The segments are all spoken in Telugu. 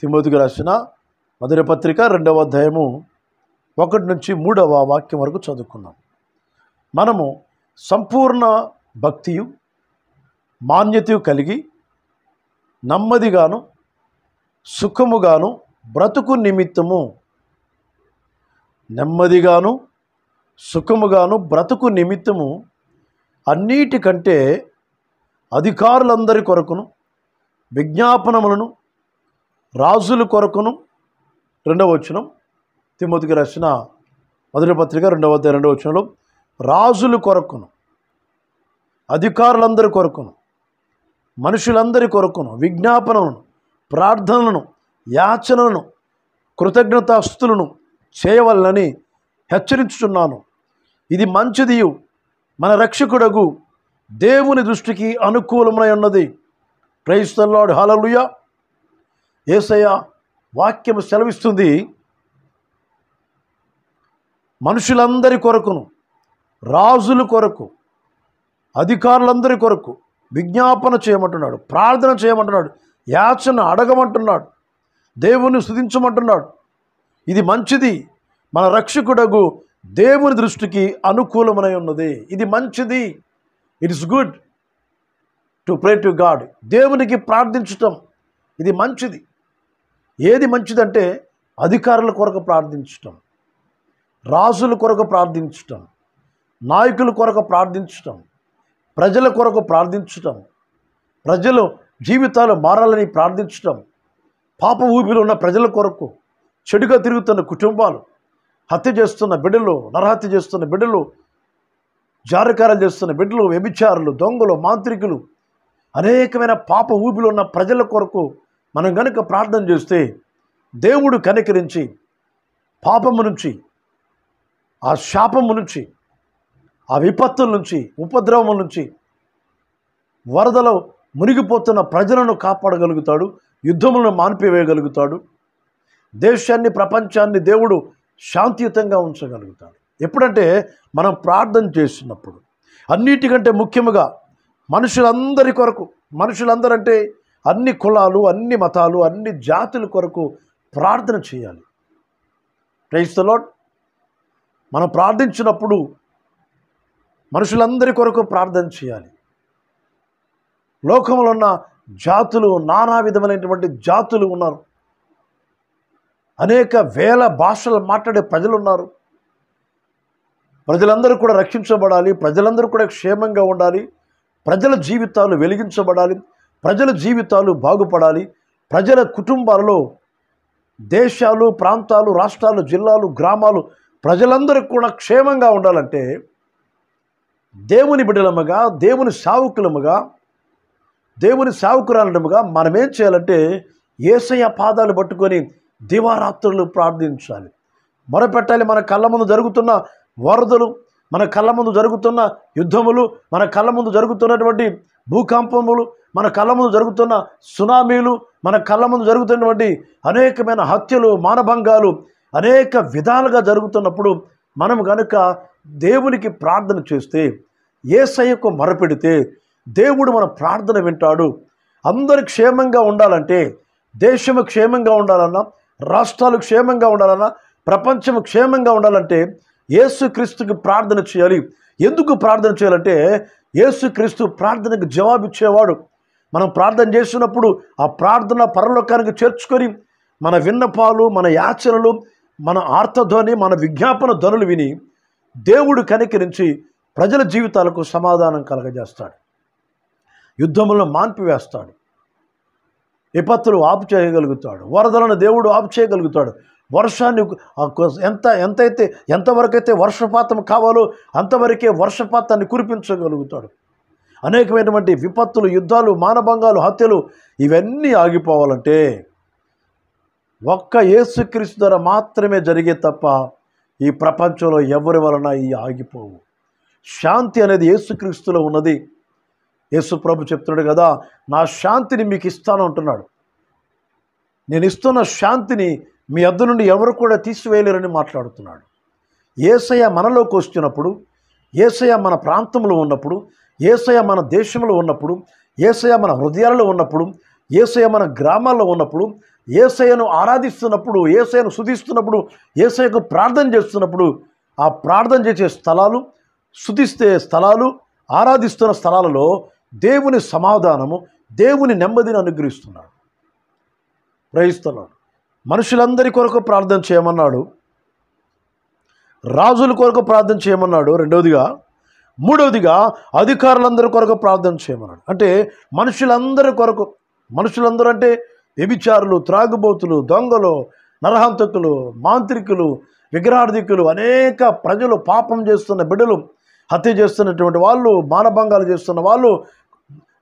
తిమోతికి రాసిన మొదటి పత్రిక 2వ అధ్యాయము 1 నుంచి 3వ వాక్యం వరకు చదువుకున్నాం. మనము సంపూర్ణ భక్తియు మాన్యతయు కలిగి నెమ్మదిగాను సుఖముగాను బ్రతుకు నిమిత్తము నెమ్మదిగాను సుఖముగాను బ్రతుకు నిమిత్తము అన్నిటికంటే అధికారులందరి కొరకును విజ్ఞాపనములను రాజుల కొరకును 2వ వచనం తిమోతికి రాసిన మొదటి పత్రిక 2వ అధ్యాయం 2వ వచనంలో రాజుల కొరకును అధికారులందరి కొరకును మనుషులందరి కొరకును విజ్ఞాపనలను ప్రార్థనలను యాచనలను కృతజ్ఞతాస్తులను చేయవలనని హెచ్చరించుచున్నాను. ఇది మంచిదియు మన రక్షకుడగు దేవుని దృష్టికి అనుకూలమై ఉన్నది. ప్రైజ్ ది లార్డ్, హల్లెలూయా. యేసయ్య వాక్యం సెలవిస్తుంది, మనుషులందరి కొరకును రాజుల కొరకు అధికారులందరి కొరకు విజ్ఞాపన చేయమంటున్నాడు, ప్రార్థన చేయమంటున్నాడు, యాచన అడగమంటున్నాడు, దేవుని స్తుతించమంటున్నాడు. ఇది మంచిది మన రక్షకుడగు దేవుని దృష్టికి అనుకూలమై ఉన్నది. ఇది మంచిది. It is good to pray to God. దేవునికి ప్రార్థించటం ఇది మంచిది. ఏది మంచిదంటే అధికారుల కొరకు ప్రార్థించటం, రాజుల కొరకు ప్రార్థించటం, నాయకుల కొరకు ప్రార్థించటం, ప్రజల కొరకు ప్రార్థించటం, ప్రజలు జీవితాలు మారాలని ప్రార్థించటం, పాప ఊపిలో ఉన్న ప్రజల కొరకు, చెడుగా తిరుగుతున్న కుటుంబాలు, హత్య చేస్తున్న బిడ్డలు, నరహత్య చేస్తున్న బిడ్డలు, జారకారాలు చేస్తున్న బిడ్డలు, వ్యభిచారులు, దొంగలు, మాంత్రికులు, అనేకమైన పాప ఊపిలో ఉన్న ప్రజల కొరకు మనం గనుక ప్రార్థన చేస్తే దేవుడు కనికరించి పాపము నుంచి, ఆ శాపము నుంచి, ఆ విపత్తుల నుంచి, ఉపద్రవముల నుంచి, వరదలో మునిగిపోతున్న ప్రజలను కాపాడగలుగుతాడు, యుద్ధములను మాన్పివేయగలుగుతాడు, దేశాన్ని ప్రపంచాన్ని దేవుడు శాంతియుతంగా ఉంచగలుగుతాడు. ఎప్పుడంటే మనం ప్రార్థన చేస్తున్నప్పుడు. అన్నిటికంటే ముఖ్యముగా మనుషులందరి కొరకు, మనుషులందరంటే అన్ని కులాలు, అన్ని మతాలు, అన్ని జాతుల కొరకు ప్రార్థన చేయాలి. Praise the lord. మనం ప్రార్థించినప్పుడు మనుషులందరి కొరకు ప్రార్థన చేయాలి. లోకంలో ఉన్న జాతులు, నానా విధమైనటువంటి జాతులు ఉన్నారు, అనేక వేల భాషలు మాట్లాడే ప్రజలు ఉన్నారు. ప్రజలందరూ కూడా రక్షించబడాలి, ప్రజలందరూ కూడా క్షేమంగా ఉండాలి, ప్రజల జీవితాలు వెలిగించబడాలి, ప్రజల జీవితాలు బాగుపడాలి, ప్రజల కుటుంబాలలో, దేశాలు, ప్రాంతాలు, రాష్ట్రాలు, జిల్లాలు, గ్రామాలు, ప్రజలందరూ కూడా క్షేమంగా ఉండాలంటే దేవుని బిడ్డలముగా, దేవుని సేవకులముగా, దేవుని సేవకురాలముగా మనం ఏం చేయాలంటే యేసయ్య పాదాలు పట్టుకొని దివారాత్రులు ప్రార్థించాలి, మొరపెట్టాలి. మన కళ్ళ ముందు జరుగుతున్న వరదలు, మన కళ్ళ ముందు జరుగుతున్న యుద్ధములు, మన కళ్ళ ముందు జరుగుతున్నటువంటి భూకంపములు, మన కళ్ళ ముందు జరుగుతున్న సునామీలు, మన కళ్ళ ముందు జరుగుతున్నటువంటి అనేకమైన హత్యలు, మానభంగాలు అనేక విధాలుగా జరుగుతున్నప్పుడు మనం కనుక దేవునికి ప్రార్థన చేస్తే, యేసయ్యకు మొరపెడితే దేవుడు మన ప్రార్థన వింటాడు. అందరూ క్షేమంగా ఉండాలంటే, దేశము క్షేమంగా ఉండాలన్నా, రాష్ట్రాలు క్షేమంగా ఉండాలన్నా, ప్రపంచము క్షేమంగా ఉండాలంటే యేసుక్రీస్తుకి ప్రార్థన చేయాలి. ఎందుకు ప్రార్థన చేయాలంటే యేసుక్రీస్తు ప్రార్థనకు జవాబిచ్చేవాడు. మనం ప్రార్థన చేస్తున్నప్పుడు ఆ ప్రార్థన పరలోకానికి చేర్చుకొని మన విన్నపాలు, మన యాచనలు, మన ఆర్తధ్వని, మన విజ్ఞాపన ధ్వనులు విని దేవుడు కనికరించి ప్రజల జీవితాలకు సమాధానం కలగజేస్తాడు, యుద్ధములను మాన్పివేస్తాడు, విపత్తులు ఆపు చేయగలుగుతాడు, వరదలను దేవుడు ఆపు చేయగలుగుతాడు, వర్షాన్ని ఎంతవరకైతే వర్షపాతం కావాలో అంతవరకే వర్షపాతాన్ని కురిపించగలుగుతాడు. అనేకమైనటువంటి విపత్తులు, యుద్ధాలు, మానభంగాలు, హత్యలు ఇవన్నీ ఆగిపోవాలంటే ఒక్క యేసుక్రీస్తు ద్వారా మాత్రమే జరిగే తప్ప ఈ ప్రపంచంలో ఎవరి వలన ఈ ఆగిపోవు. శాంతి అనేది యేసుక్రీస్తులో ఉన్నది. యేసు ప్రభు చెప్తున్నాడు కదా, నా శాంతిని మీకు ఇస్తాను అంటున్నాడు. నేను ఇస్తున్న శాంతిని మీ వద్ద నుండి ఎవరు కూడా తీసివేయలేరని మాట్లాడుతున్నాడు. యేసయ్య మనలోకి వచ్చినప్పుడు, యేసయ్య మన ప్రాంతంలో ఉన్నప్పుడు, యేసయ్య మన దేశంలో ఉన్నప్పుడు, యేసయ్య మన హృదయాలలో ఉన్నప్పుడు, యేసయ్య మన గ్రామాల్లో ఉన్నప్పుడు, యేసయ్యను ఆరాధిస్తున్నప్పుడు, యేసయ్యను స్తుతిస్తున్నప్పుడు, యేసయ్యకు ప్రార్థన చేస్తున్నప్పుడు ఆ ప్రార్థన చేసే స్థలాలు, స్తుతిస్తే స్థలాలు, ఆరాధిస్తున్న స్థలాలలో దేవుని సమాధానము, దేవుని నెమ్మదిని అనుగ్రహిస్తున్నాడు. ప్రయిస్తున్నాడు. మనుషులందరి కొరకు ప్రార్థన చేయమన్నాడు, రాజుల కొరకు ప్రార్థన చేయమన్నాడు. రెండవదిగా, మూడవదిగా అధికారులందరి కొరకు ప్రార్థన చేయమన్నాడు. అంటే మనుషులందరి కొరకు, మనుషులందరూ అంటే వ్యభిచారులు, త్రాగుబోతులు, దొంగలు, నరహంతకులు, మాంత్రికులు, విగ్రహార్థికులు, అనేక ప్రజలు, పాపం చేస్తున్న బిడ్డలు, హత్య చేస్తున్నటువంటి వాళ్ళు, మానభంగాలు చేస్తున్న వాళ్ళు,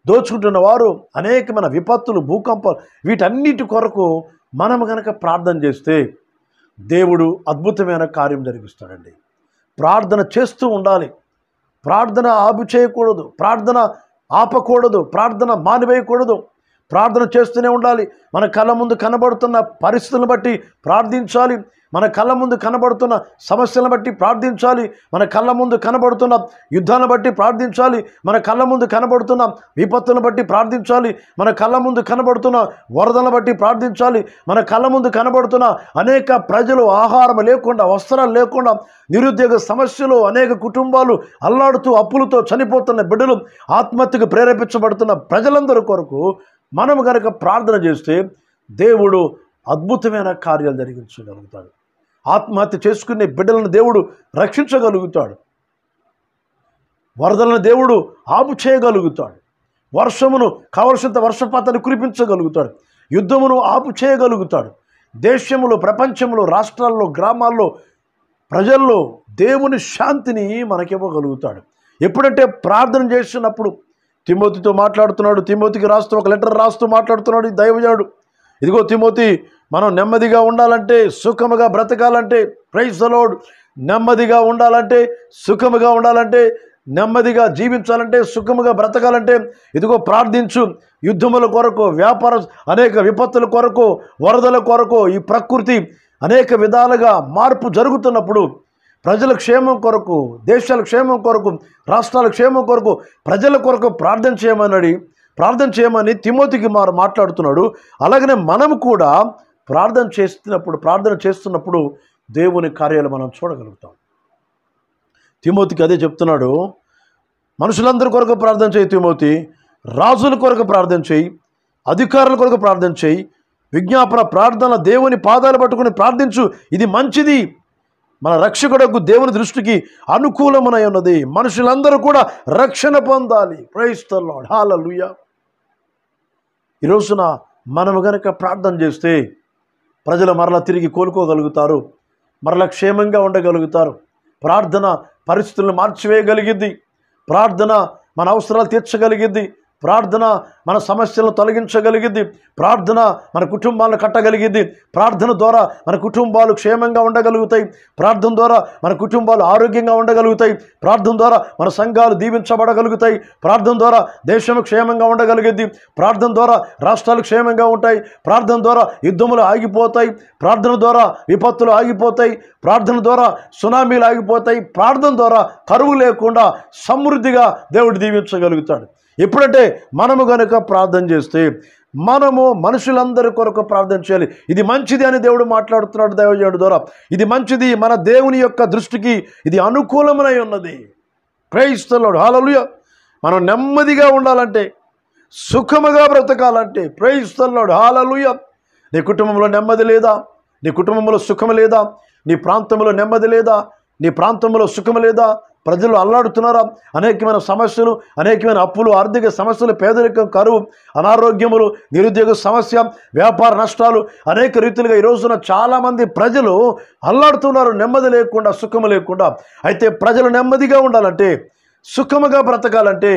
దోచుకుంటున్న వారు, అనేకమైన విపత్తులు, భూకంపాలు, వీటన్నిటి కొరకు మనం కనుక ప్రార్థన చేస్తే దేవుడు అద్భుతమైన కార్యం జరిగిస్తాడండి. ప్రార్థన చేస్తూ ఉండాలి. ప్రార్థన ఆపు చేయకూడదు, ప్రార్థన ఆపకూడదు, ప్రార్థన మానివేయకూడదు. ప్రార్థన చేస్తూనే ఉండాలి. మన కళ్ళ ముందు కనబడుతున్న పరిస్థితులను బట్టి ప్రార్థించాలి. మన కళ్ళ ముందు కనబడుతున్న సమస్యలను బట్టి ప్రార్థించాలి. మన కళ్ళ ముందు కనబడుతున్న యుద్ధాలను బట్టి ప్రార్థించాలి. మన కళ్ళ ముందు కనబడుతున్న విపత్తులను బట్టి ప్రార్థించాలి. మన కళ్ళ ముందు కనబడుతున్న వరదలను బట్టి ప్రార్థించాలి. మన కళ్ళ ముందు కనబడుతున్న అనేక ప్రజలు ఆహారం లేకుండా, వస్త్రాలు లేకుండా, నిరుద్యోగ సమస్యలు, అనేక కుటుంబాలు అల్లాడుతూ అప్పులతో చనిపోతున్న బిడ్డలు, ఆత్మహత్యకు ప్రేరేపించబడుతున్న ప్రజలందరి కొరకు మనము కనుక ప్రార్థన చేస్తే దేవుడు అద్భుతమైన కార్యాలు జరిగించగలుగుతాడు. ఆత్మహత్య చేసుకునే బిడ్డలను దేవుడు రక్షించగలుగుతాడు. వరదలను దేవుడు ఆపు చేయగలుగుతాడు. వర్షమును కావలసినంత వర్షపాతాన్ని కురిపించగలుగుతాడు. యుద్ధమును ఆపు చేయగలుగుతాడు. దేశంలో, ప్రపంచంలో, రాష్ట్రాల్లో, గ్రామాల్లో, ప్రజల్లో దేవుని శాంతిని మనకివ్వగలుగుతాడు. ఎప్పుడంటే ప్రార్థన చేస్తున్నప్పుడు. తిమోతితో మాట్లాడుతున్నాడు, తిమోతికి రాస్తూ ఒక లెటర్ రాస్తూ మాట్లాడుతున్నాడు ఈ దైవజనుడు. ఇదిగో తిమోతి, మనం నెమ్మదిగా ఉండాలంటే, సుఖముగా బ్రతకాలంటే, ప్రైజ్ ద లార్డ్, నెమ్మదిగా ఉండాలంటే, సుఖముగా ఉండాలంటే, నెమ్మదిగా జీవించాలంటే, సుఖముగా బ్రతకాలంటే ఇదిగో ప్రార్థించు. యుద్ధముల కొరకు, వ్యాపార అనేక విపత్తుల కొరకు, వరదల కొరకు, ఈ ప్రకృతి అనేక విధాలుగా మార్పు జరుగుతున్నప్పుడు ప్రజల క్షేమం కొరకు, దేశాల క్షేమం కొరకు, రాష్ట్రాల క్షేమం కొరకు, ప్రజల కొరకు ప్రార్థన చేయమని తిమోతికి మాట్లాడుతున్నాడు. అలాగనే మనం కూడా ప్రార్థన చేస్తున్నప్పుడు దేవుని కార్యాలు మనం చూడగలుగుతాం. తిమోతికి అదే చెప్తున్నాడు. మనుషులందరి కొరకు ప్రార్థన చేయి తిమోతి, రాజుల కొరకు ప్రార్థన చేయి, అధికారుల కొరకు ప్రార్థన చేయి, విజ్ఞాపన ప్రార్థన, దేవుని పాదాలు పట్టుకుని ప్రార్థించు. ఇది మంచిది, మన రక్షకుడకు దేవుని దృష్టికి అనుకూలమై ఉన్నది. మనుషులందరూ కూడా రక్షణ పొందాలి. ప్రైజ్ ద లార్డ్, హల్లెలూయా. ఈ రోజున మనము గనక ప్రార్థన చేస్తే ప్రజలు మరలా తిరిగి కోలుకోగలుగుతారు, మరలా క్షేమంగా ఉండగలుగుతారు. ప్రార్థన పరిస్థితులను మార్చివేయగలిగిద్ది. ప్రార్థన మన అవసరాలు తీర్చగలిగిద్ది. ప్రార్థన మన సమస్యలను తొలగించగలిగిద్ది. ప్రార్థన మన కుటుంబాలను కట్టగలిగిద్ది. ప్రార్థన ద్వారా మన కుటుంబాలు క్షేమంగా ఉండగలుగుతాయి. ప్రార్థన ద్వారా మన కుటుంబాలు ఆరోగ్యంగా ఉండగలుగుతాయి. ప్రార్థన ద్వారా మన సంఘాలు దీవించబడగలుగుతాయి. ప్రార్థన ద్వారా దేశం క్షేమంగా ఉండగలిగిద్ది. ప్రార్థన ద్వారా రాష్ట్రాలు క్షేమంగా ఉంటాయి. ప్రార్థన ద్వారా యుద్ధములు ఆగిపోతాయి. ప్రార్థన ద్వారా విపత్తులు ఆగిపోతాయి. ప్రార్థన ద్వారా సునామీలు ఆగిపోతాయి. ప్రార్థన ద్వారా కరువు లేకుండా సమృద్ధిగా దేవుడు దీవించగలుగుతాడు. ఎప్పుడంటే మనము గనుక ప్రార్థన చేస్తే మనము మనుషులందరి కొరకు ప్రార్థన చేయాలి. ఇది మంచిది అని దేవుడు మాట్లాడుతున్నాడు దైవజనుడి ద్వారా. ఇది మంచిది, మన దేవుని యొక్క దృష్టికి ఇది అనుకూలమై ఉన్నది. ప్రైజ్ ద లార్డ్, హల్లెలూయా. మనం నెమ్మదిగా ఉండాలంటే, సుఖముగా బ్రతకాలంటే, ప్రైజ్ ద లార్డ్, హల్లెలూయా. నీ కుటుంబంలో నెమ్మది లేదా? నీ కుటుంబంలో సుఖం లేదా? నీ ప్రాంతంలో నెమ్మది లేదా? నీ ప్రాంతంలో సుఖం లేదా? ప్రజలు అల్లాడుతున్నారా? అనేకమైన సమస్యలు, అనేకమైన అప్పులు, ఆర్థిక సమస్యలు, పేదరికం, కరువు, అనారోగ్యములు, నిరుద్యోగ సమస్య, వ్యాపార నష్టాలు, అనేక రీతిలుగా ఈ రోజున చాలామంది ప్రజలు అల్లాడుతున్నారు, నెమ్మది లేకుండా, సుఖము లేకుండా. అయితే ప్రజలు నెమ్మదిగా ఉండాలంటే, సుఖముగా బ్రతకాలంటే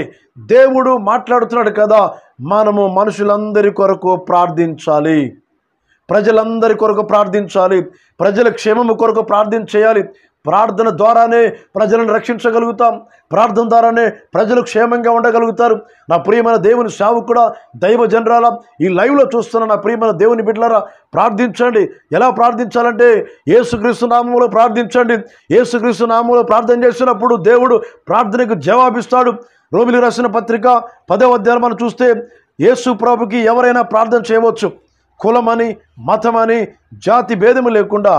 దేవుడు మాట్లాడుతున్నాడు కదా, మనము మనుషులందరి కొరకు ప్రార్థించాలి. ప్రజలందరి కొరకు ప్రార్థించాలి. ప్రజల క్షేమము కొరకు ప్రార్థన చేయాలి. ప్రార్థన ద్వారానే ప్రజలను రక్షించగలుగుతాం. ప్రార్థన ద్వారానే ప్రజలు క్షేమంగా ఉండగలుగుతారు. నా ప్రియమైన దేవుని సేవకుడా, దైవ జనరాల, ఈ లైవ్లో చూస్తున్న నా ప్రియమైన దేవుని బిడ్డలారా, ప్రార్థించండి. ఎలా ప్రార్థించాలంటే యేసుక్రీస్తు నామములో ప్రార్థించండి. యేసుక్రీస్తు నామములో ప్రార్థన చేసినప్పుడు దేవుడు ప్రార్థనకు జవాబిస్తాడు. రోమిలికి రాసిన పత్రిక 10వ అధ్యాయం మనం చూస్తే యేసు ప్రభుకి ఎవరైనా ప్రార్థన చేయవచ్చు. కులమని, మతమని, జాతి భేదము లేకుండా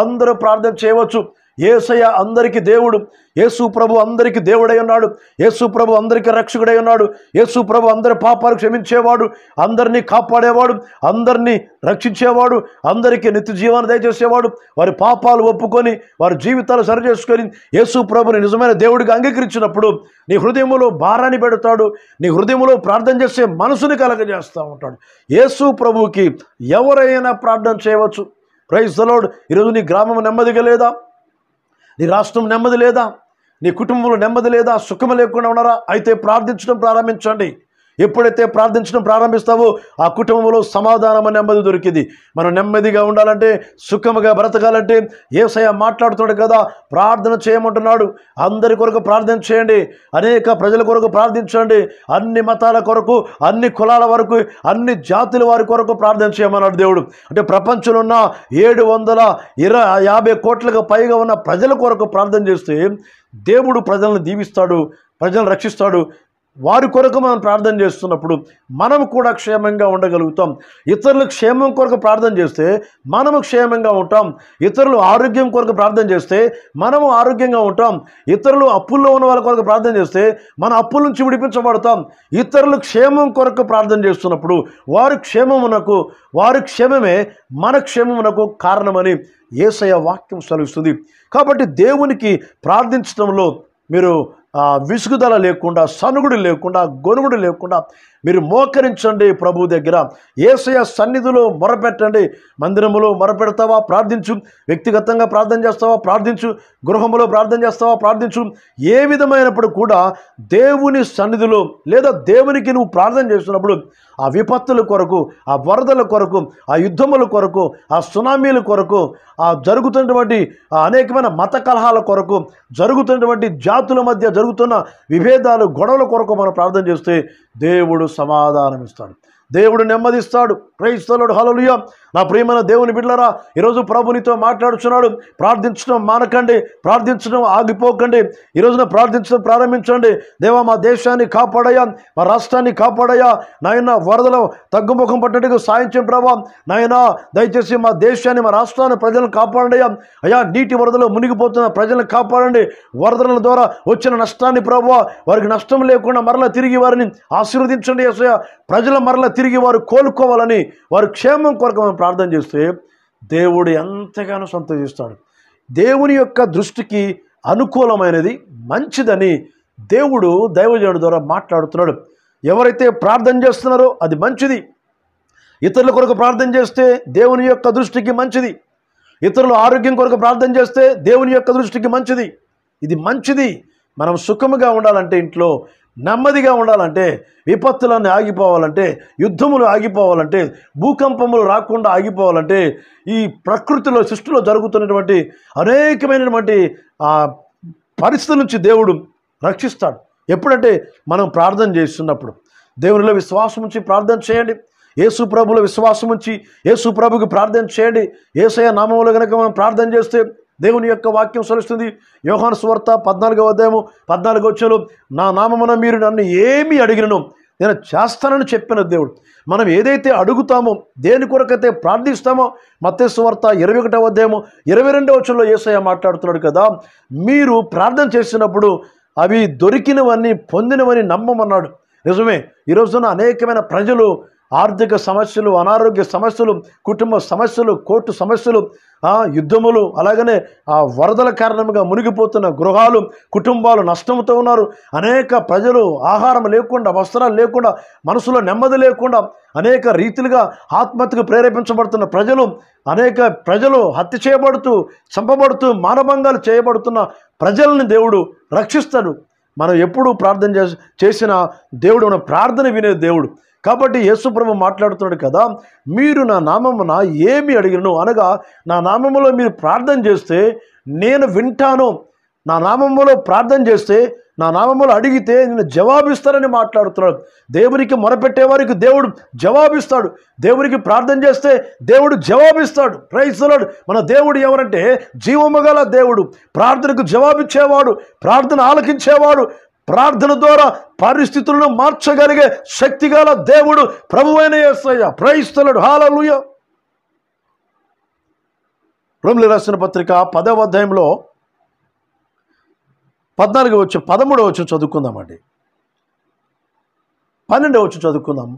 అందరూ ప్రార్థన చేయవచ్చు. యేసయ్య అందరికీ దేవుడు. యేసు ప్రభు అందరికీ దేవుడై ఉన్నాడు. యేసు ప్రభు అందరికీ రక్షకుడై ఉన్నాడు. యేసు ప్రభు అందరి పాపాలు క్షమించేవాడు, అందరినీ కాపాడేవాడు, అందరినీ రక్షించేవాడు, అందరికీ నిత్య జీవాన్ని దయచేసేవాడు. వారి పాపాలు ఒప్పుకొని వారి జీవితాలు సరిచేసుకొని యేసు ప్రభుని నిజమైన దేవుడిగా అంగీకరించినప్పుడు నీ హృదయంలో భారాన్ని పెడతాడు. నీ హృదయంలో ప్రార్థన చేసే మనసుని కలగజేస్తూ ఉంటాడు. యేసు ప్రభువుకి ఎవరైనా ప్రార్థన చేయవచ్చు. Praise the lord. ఈరోజు నీ గ్రామం నెమ్మదిగా లేదా? నీ రాష్ట్రం నెమ్మది లేదా? నీ కుటుంబంలో నెమ్మది లేదా? సుఖం లేకుండా ఉన్నారా? అయితే ప్రార్థించడం ప్రారంభించండి. ఎప్పుడైతే ప్రార్థించడం ప్రారంభిస్తావో ఆ కుటుంబంలో సమాధానం నెమ్మది దొరికింది. మనం నెమ్మదిగా ఉండాలంటే, సుఖముగా బ్రతకాలంటే యేసయ్య మాట్లాడుతున్నాడు కదా, ప్రార్థన చేయమంటున్నాడు. అందరి కొరకు ప్రార్థన చేయండి, అనేక ప్రజల కొరకు ప్రార్థించండి, అన్ని మతాల కొరకు, అన్ని కులాల వరకు, అన్ని జాతుల వారి కొరకు ప్రార్థన చేయమన్నాడు దేవుడు. అంటే ప్రపంచంలో ఉన్న 750 కోట్లకు పైగా ఉన్న ప్రజల కొరకు ప్రార్థన చేస్తే దేవుడు ప్రజలను దీవిస్తాడు, ప్రజలను రక్షిస్తాడు. వారి కొరకు మనం ప్రార్థన చేస్తున్నప్పుడు మనం కూడా క్షేమంగా ఉండగలుగుతాం. ఇతరుల క్షేమం కొరకు ప్రార్థన చేస్తే మనము క్షేమంగా ఉంటాం. ఇతరులు ఆరోగ్యం కొరకు ప్రార్థన చేస్తే మనము ఆరోగ్యంగా ఉంటాం. ఇతరులు అప్పుల్లో ఉన్న వాళ్ళ కొరకు ప్రార్థన చేస్తే మన అప్పుల నుంచి విడిపించబడతాం. ఇతరులు క్షేమం కొరకు ప్రార్థన చేస్తున్నప్పుడు వారి క్షేమమే మన క్షేమమునకు కారణమని యేసయ్య వాక్యం సెలవిస్తుంది. కాబట్టి దేవునికి ప్రార్థించడంలో మీరు విసుగుదల లేకుండా, సనుగుడు లేకుండా, గొనుగుడు లేకుండా మీరు మోకరించండి ప్రభు దగ్గర. యేసయ్య సన్నిధిలో మొరపెట్టండి. మందిరములో మొరపెడతావా? ప్రార్థించు. వ్యక్తిగతంగా ప్రార్థన చేస్తావా? ప్రార్థించు. గృహములో ప్రార్థన చేస్తావా? ప్రార్థించు. ఏ విధమైనప్పుడు కూడా దేవుని సన్నిధిలో లేదా దేవునికి నువ్వు ప్రార్థన చేస్తున్నప్పుడు ఆ విపత్తుల కొరకు, ఆ వరదల కొరకు, ఆ యుద్ధముల కొరకు, ఆ సునామీల కొరకు, ఆ జరుగుతున్నటువంటి అనేకమైన మత కలహాల కొరకు, జరుగుతున్నటువంటి జాతుల మధ్య జరుగుతున్న విభేదాలు, గొడవల కొరకు మనం ప్రార్థన చేస్తే దేవుడు సమాధానం ఇస్తాడు, దేవుడు నెమ్మదిస్తాడు. Praise the Lord. హల్లెలూయా. నా ప్రియమైన దేవుని బిడ్డలారా, ఈరోజు ప్రభునితో మాట్లాడుచున్నాడు. ప్రార్థించడం మానకండి, ప్రార్థించడం ఆగిపోకండి. ఈరోజున ప్రార్థించడం ప్రారంభించండి. దేవా, మా దేశాన్ని కాపాడయ్యా, మా రాష్ట్రాన్ని కాపాడయ్యా, నాయన వరదలో తగ్గుముఖం పట్టడానికి సాయం చేయం ప్రభా. నాయన దయచేసి మా దేశాన్ని, మా రాష్ట్రాన్ని, ప్రజలను కాపాడండి అయ్యా. నీటి వరదలో మునిగిపోతున్న ప్రజలను కాపాడండి. వరదల ద్వారా వచ్చిన నష్టాన్ని ప్రభా, వారికి నష్టం లేకుండా మరలా తిరిగి వారిని ఆశీర్వదించండి యేసయ్య. ప్రజల మరలా తిరిగి వారు కోలుకోవాలని, వారి క్షేమం కొరకు మనం ప్రార్థన చేస్తే దేవుడు ఎంతగానో సంతోషిస్తాడు. దేవుని యొక్క దృష్టికి అనుకూలమైనది, మంచిదని దేవుడు దైవజనుడి ద్వారా మాట్లాడుతున్నాడు. ఎవరైతే ప్రార్థన చేస్తున్నారో అది మంచిది. ఇతరుల కొరకు ప్రార్థన చేస్తే దేవుని యొక్క దృష్టికి మంచిది. ఇతరుల ఆరోగ్యం కొరకు ప్రార్థన చేస్తే దేవుని యొక్క దృష్టికి మంచిది. ఇది మంచిది. మనం సుఖముగా ఉండాలంటే, ఇంట్లో నెమ్మదిగా ఉండాలంటే, విపత్తులన్నీ ఆగిపోవాలంటే, యుద్ధములు ఆగిపోవాలంటే, భూకంపములు రాకుండా ఆగిపోవాలంటే, ఈ ప్రకృతిలో, సృష్టిలో జరుగుతున్నటువంటి అనేకమైనటువంటి పరిస్థితుల నుంచి దేవుడు రక్షిస్తాడు. ఎప్పుడంటే మనం ప్రార్థన చేస్తున్నప్పుడు. దేవునిలో విశ్వాసం ఉంచి ప్రార్థన చేయండి. యేసు ప్రభులో విశ్వాసం ఉంచి యేసు ప్రభుకి ప్రార్థన చేయండి. యేసయ్య నామములో కనుక మనం ప్రార్థన చేస్తే దేవుని యొక్క వాక్యం సెలవుస్తుంది. యోహాను సువార్త 14వ అధ్యాయము 14వ వచనంలో, నా నామమున మీరు నన్ను ఏమి అడిగినను నేను చేస్తానని చెప్పిన దేవుడు. మనం ఏదైతే అడుగుతామో, దేని కొరకైతే ప్రార్థిస్తామో, మత్తయి సువార్త 21వ అధ్యాయము 22వ వచనంలో యేసయ్య మాట్లాడుతున్నాడు కదా, మీరు ప్రార్థన చేసినప్పుడు అవి దొరికినవన్నీ పొందినవని నమ్మమన్నాడు. నిజమే. ఈరోజున అనేకమైన ప్రజలు ఆర్థిక సమస్యలు, అనారోగ్య సమస్యలు, కుటుంబ సమస్యలు, కోర్టు సమస్యలు, యుద్ధములు, అలాగనే వరదల కారణంగా మునిగిపోతున్న గృహాలు, కుటుంబాలు నష్టంతో ఉన్నారు. అనేక ప్రజలు ఆహారం లేకుండా, వస్త్రాలు లేకుండా, మనసులో నెమ్మది లేకుండా, అనేక రీతిలుగా ఆత్మహత్యకు ప్రేరేపించబడుతున్న ప్రజలు, అనేక ప్రజలు హత్య చేయబడుతూ, చంపబడుతూ, మానభంగాలు చేయబడుతున్న ప్రజల్ని దేవుడు రక్షిస్తాడు. మనం ఎప్పుడు ప్రార్థన చేసిన దేవుడు మన ప్రార్థన వినే దేవుడు. కాబట్టి యేసు ప్రభు మాట్లాడుతున్నాడు కదా, మీరు నా నామమున ఏమి అడిగినను, అనగా నా నామములో మీరు ప్రార్థన చేస్తే నేను వింటాను. నా నామములో ప్రార్థన చేస్తే, నా నామములో అడిగితే నేను జవాబిస్తానని మాట్లాడుతున్నాడు. దేవునికి మొరపెట్టేవారికి దేవుడు జవాబిస్తాడు. దేవునికి ప్రార్థన చేస్తే దేవుడు జవాబిస్తాడు. Praise the lord. మన దేవుడు ఎవరంటే జీవము గల దేవుడు, ప్రార్థనకు జవాబిచ్చేవాడు, ప్రార్థన ఆలకించేవాడు, ప్రార్థన ద్వారా పరిస్థితులను మార్చగలిగే శక్తిగల దేవుడు ప్రభువైన Yesayya. Praise the Lord. Hallelujah. రోమీయులకు రాసిన పత్రిక 10వ అధ్యాయంలో 13వ చదువుకుందామండి. 12వ చదువుకుందాం.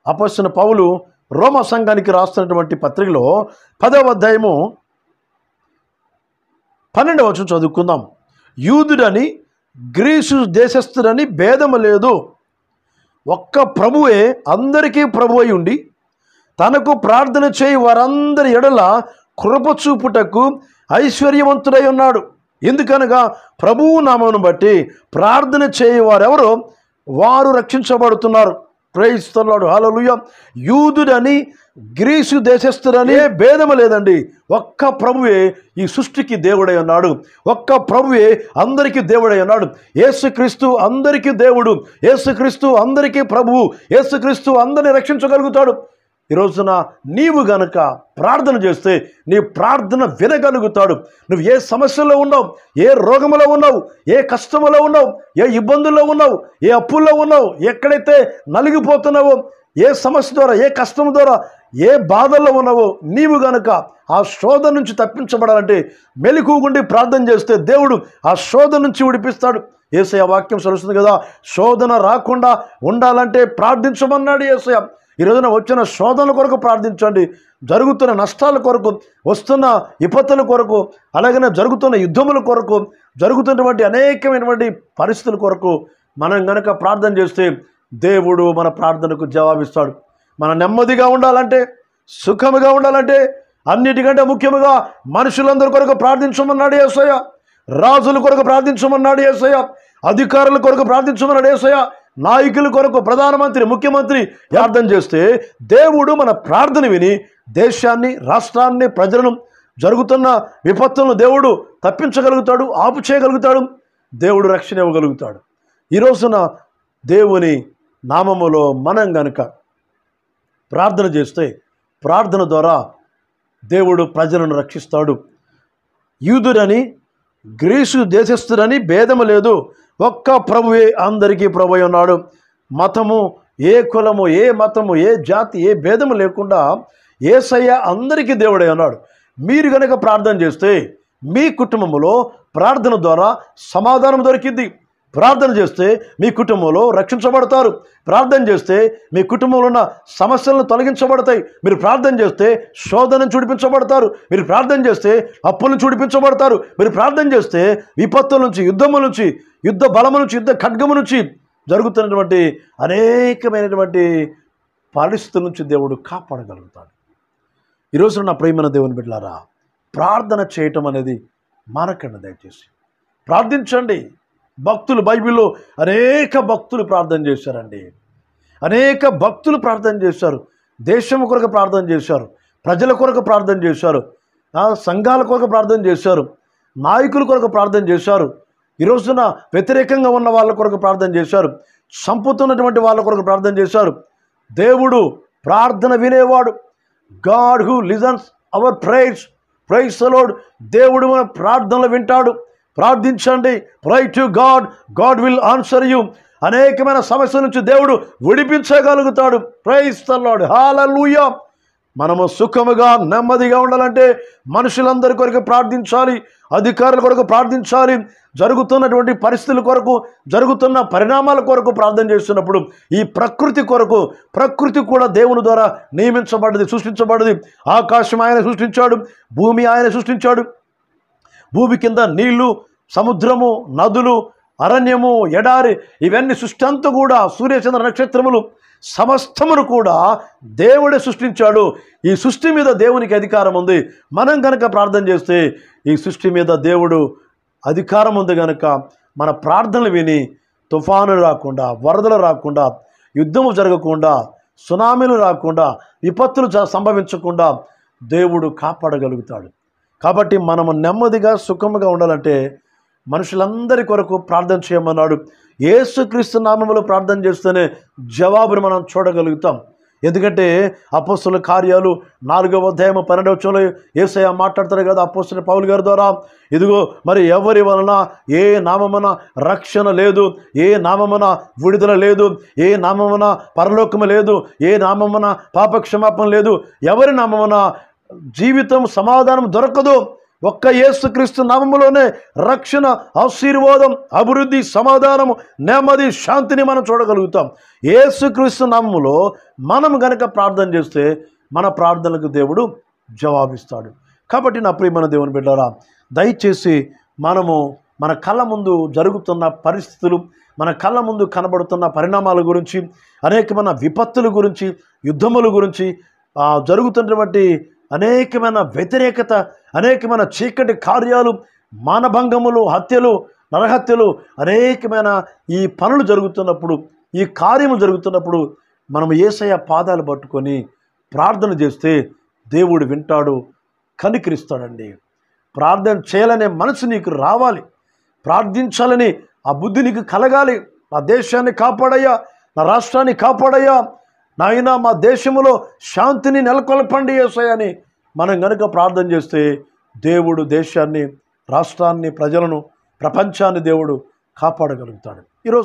అపోస్తలుడైన పౌలు రోమా సంఘానికి రాస్తున్నటువంటి పత్రికలో 10వ అధ్యాయము 12వ చదువుకుందాం. యూదుడని గ్రీసు దేశస్థుడని భేదము లేదు, ఒక్క ప్రభువే అందరికీ ప్రభువై ఉండి తనకు ప్రార్థన చేయి వారందరి ఎడల కృప చూపుటకు ఐశ్వర్యవంతుడై ఉన్నాడు. ఎందుకనగా ప్రభువు నామమును బట్టి ప్రార్థన చేయి వారెవరో వారు రక్షించబడుతున్నారు. Praise the Lord. హల్లెలూయా. యూదుడని గ్రీసు దేశస్థుడని భేదము లేదండి. ఒక్క ప్రభువే ఈ సృష్టికి దేవుడై ఉన్నాడు. ఒక్క ప్రభువే అందరికీ దేవుడై ఉన్నాడు. యేసుక్రీస్తు అందరికీ దేవుడు, యేసుక్రీస్తు అందరికీ ప్రభువు, యేసుక్రీస్తు అందరిని రక్షించగలుగుతాడు. ఈ రోజున నీవు గనక ప్రార్థన చేస్తే నీ ప్రార్థన వినగలుగుతాడు. నువ్వు ఏ సమస్యలో ఉన్నావు, ఏ రోగములో ఉన్నావు, ఏ కష్టములో ఉన్నావు, ఏ ఇబ్బందుల్లో ఉన్నావు, ఏ అప్పుల్లో ఉన్నావు, ఎక్కడైతే నలిగిపోతున్నావో, ఏ సమస్య ద్వారా, ఏ కష్టం ద్వారా, ఏ బాధల్లో ఉన్నావో, నీవు గనక ఆ శోధన నుంచి తప్పించబడాలంటే మెలకువగుండి ప్రార్థన చేస్తే దేవుడు ఆ శోధన నుంచి విడిపిస్తాడు. యేసయ్య వాక్యం సరుస్తుంది కదా, శోధన రాకుండా ఉండాలంటే ప్రార్థించమన్నాడు యేసయ్య. ఈ రోజున వచ్చిన శోధనల కొరకు ప్రార్థించండి. జరుగుతున్న నష్టాల కొరకు, వస్తున్న విపత్తుల కొరకు, అలాగనే జరుగుతున్న యుద్ధముల కొరకు, జరుగుతున్నటువంటి అనేకమైనటువంటి పరిస్థితుల కొరకు మనం గనక ప్రార్థన చేస్తే దేవుడు మన ప్రార్థనకు జవాబిస్తాడు. మనం నెమ్మదిగా ఉండాలంటే, సుఖముగా ఉండాలంటే, అన్నిటికంటే ముఖ్యముగా మనుషులందరి కొరకు ప్రార్థించమన్నాడు యేసయ్య. రాజుల కొరకు ప్రార్థించమన్నాడు యేసయ్య. అధికారుల కొరకు ప్రార్థించమన్నాడు యేసయ్య. నాయకుల కొరకు, ప్రధానమంత్రి, ముఖ్యమంత్రి ప్రార్థన చేస్తే దేవుడు మన ప్రార్థన విని దేశాన్ని, రాష్ట్రాన్ని, ప్రజలను, జరుగుతున్న విపత్తులను దేవుడు తప్పించగలుగుతాడు, ఆపు చేయగలుగుతాడు, దేవుడు రక్షణ ఇవ్వగలుగుతాడు. ఈ రోజున దేవుని నామములో మనం గనుక ప్రార్థన చేస్తే ప్రార్థన ద్వారా దేవుడు ప్రజలను రక్షిస్తాడు. యూదుడని గ్రీసు దేశస్థుడని భేదము లేదు, ఒక్క ప్రభువే అందరికీ ప్రభువై ఉన్నాడు. మతము, ఏ కులము, ఏ మతము, ఏ జాతి, ఏ భేదము లేకుండా యేసయ్య అందరికీ దేవుడై ఉన్నాడు. మీరు కనుక ప్రార్థన చేస్తే మీ కుటుంబంలో ప్రార్థన ద్వారా సమాధానం దొరికింది. ప్రార్థన చేస్తే మీ కుటుంబంలో రక్షించబడతారు. ప్రార్థన చేస్తే మీ కుటుంబంలో ఉన్న సమస్యలను తొలగించబడతాయి. మీరు ప్రార్థన చేస్తే శోధనను చూడిపించబడతారు. మీరు ప్రార్థన చేస్తే అప్పులను చూడిపించబడతారు. మీరు ప్రార్థన చేస్తే విపత్తుల నుంచి, యుద్ధముల నుంచి, యుద్ధ బలము నుంచి, యుద్ధ ఖడ్గము నుంచి, జరుగుతున్నటువంటి అనేకమైనటువంటి పరిస్థితుల నుంచి దేవుడు కాపాడగలుగుతాడు. ఈరోజు నా ప్రియమైన దేవుని బిడ్డలారా, ప్రార్థన చేయటం అనేది మానకండి. దయచేసి ప్రార్థించండి. భక్తులు, బైబిల్లో అనేక భక్తులు ప్రార్థన చేశారండి. అనేక భక్తులు ప్రార్థన చేశారు. దేశం కొరకు ప్రార్థన చేశారు, ప్రజల కొరకు ప్రార్థన చేశారు, సంఘాల కొరకు ప్రార్థన చేశారు, నాయకుల కొరకు ప్రార్థన చేశారు. ఈ రోజున వ్యతిరేకంగా ఉన్న వాళ్ళ కొరకు ప్రార్థన చేశారు, చంపుతున్నటువంటి వాళ్ళ కొరకు ప్రార్థన చేశారు. దేవుడు ప్రార్థన వినేవాడు. God who listens our prayers. Praise the Lord. దేవుడు మన ప్రార్థనలు వింటాడు. ప్రార్థించండి. Pray to God, God will answer you. అనేకమైన సమస్యల నుంచి దేవుడు విడిపించగలుగుతాడు. Praise the Lord. హల్లెలూయా. మనము సుఖముగా, నెమ్మదిగా ఉండాలంటే మనుషులందరి కొరకు ప్రార్థించాలి, అధికారుల కొరకు ప్రార్థించాలి, జరుగుతున్నటువంటి పరిస్థితుల కొరకు, జరుగుతున్న పరిణామాల కొరకు ప్రార్థన చేస్తున్నప్పుడు ఈ ప్రకృతి కొరకు, ప్రకృతి కూడా దేవుని ద్వారా నియమించబడ్డది, సృష్టించబడ్డది. ఆకాశం ఆయన సృష్టించాడు, భూమి ఆయన సృష్టించాడు. భూమి కింద నీళ్లు, సముద్రము, నదులు, అరణ్యము, ఎడారి, ఇవన్నీ సృష్టి అంతా కూడా, సూర్యచంద్ర నక్షత్రములు సమస్తమును కూడా దేవుడే సృష్టించాడు. ఈ సృష్టి మీద దేవునికి అధికారం ఉంది. మనం కనుక ప్రార్థన చేస్తే ఈ సృష్టి మీద దేవుడు అధికారం ఉంది కనుక మన ప్రార్థనలు విని తుఫానులు రాకుండా, వరదలు రాకుండా, యుద్ధము జరగకుండా, సునామీలు రాకుండా, విపత్తులు సంభవించకుండా దేవుడు కాపాడగలుగుతాడు. కాబట్టి మనము నెమ్మదిగా, సుఖముగా ఉండాలంటే మనుషులందరి కొరకు ప్రార్థన చేయమన్నాడు. యేసుక్రీస్తు నామములో ప్రార్థన చేస్తేనే జవాబును మనం చూడగలుగుతాం. ఎందుకంటే అపోస్తుల కార్యాలు 4వ అధ్యాయం 12వ వచనంలో యేసయ్య మాట్లాడతారు కదా అపోస్తుల పౌలు గారి ద్వారా, ఇదిగో మరి ఎవరి వలన ఏ నామమున రక్షణ లేదు, ఏ నామమున విడుదల లేదు, ఏ నామమున పరలోకము లేదు, ఏ నామమున పాపక్షమాపణ లేదు, ఎవరి నామమున జీవితం సమాధానం దొరకదు. ఒక్క యేసుక్రీస్తు నామములోనే రక్షణ, ఆశీర్వాదం, అభివృద్ధి, సమాధానము, నెమ్మది, శాంతిని మనం చూడగలుగుతాం. యేసుక్రీస్తు నామములో మనం గనక ప్రార్థన చేస్తే మన ప్రార్థనలకు దేవుడు జవాబిస్తాడు. కాబట్టి నా ప్రియమైన దేవుని బిడ్డలారా, దయచేసి మనము మన కళ్ళ ముందు జరుగుతున్న పరిస్థితులు, మన కళ్ళ ముందు కనబడుతున్న పరిణామాల గురించి, అనేకమైన విపత్తుల గురించి, యుద్ధముల గురించి, జరుగుతున్నటువంటి అనేకమైన వ్యతిరేకత, అనేకమైన చీకటి కార్యాలు, మానభంగములు, హత్యలు, నరహత్యలు, అనేకమైన ఈ పనులు జరుగుతున్నప్పుడు, ఈ కార్యము జరుగుతున్నప్పుడు మనం యేసయ్య పాదాలు పట్టుకొని ప్రార్థన చేస్తే దేవుడు వింటాడు, కనికరిస్తాడండి. ప్రార్థన చేయాలనే మనసు నీకు రావాలి, ప్రార్థించాలని ఆ బుద్ధి నీకు కలగాలి. నా దేశాన్ని కాపాడయ్యా, నా రాష్ట్రాన్ని కాపాడయ్యా, నాయనా మా దేశంలో శాంతిని నెలకొల్పండి యేసయ్య అని మనం గనుక ప్రార్థన చేస్తే దేవుడు దేశాన్ని, రాష్ట్రాన్ని, ప్రజలను, ప్రపంచాన్ని దేవుడు కాపాడగలుగుతాడు. ఈరోజు